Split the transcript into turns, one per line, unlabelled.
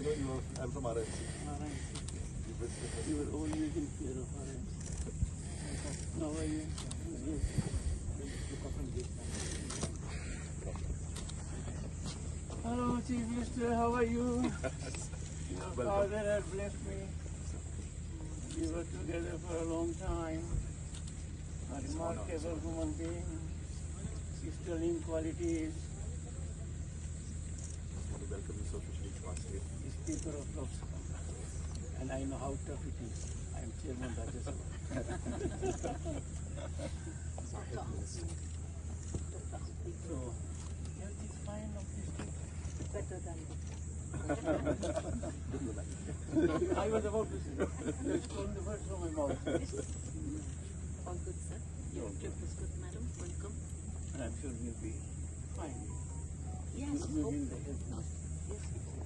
know I'm from RMC.
You were always in fear of RMC. How are you? Yes. Hello, Chief Minister, how are you? Your father had blessed me. We were together for a long time. A remarkable human being. Sterling qualities.
I want to welcome you so officially to our state.
Speaker of Lok Sabha. And I know how tough it is. I am Chairman Rajya Sabha. So, health is fine of this thing.
Better than
I was about to say, you stole the words from my mouth.
all good, sir. Your trip is good, madam. Welcome.
And I'm sure we'll be fine.
Yes,
Within
hope.
the health.
Yes.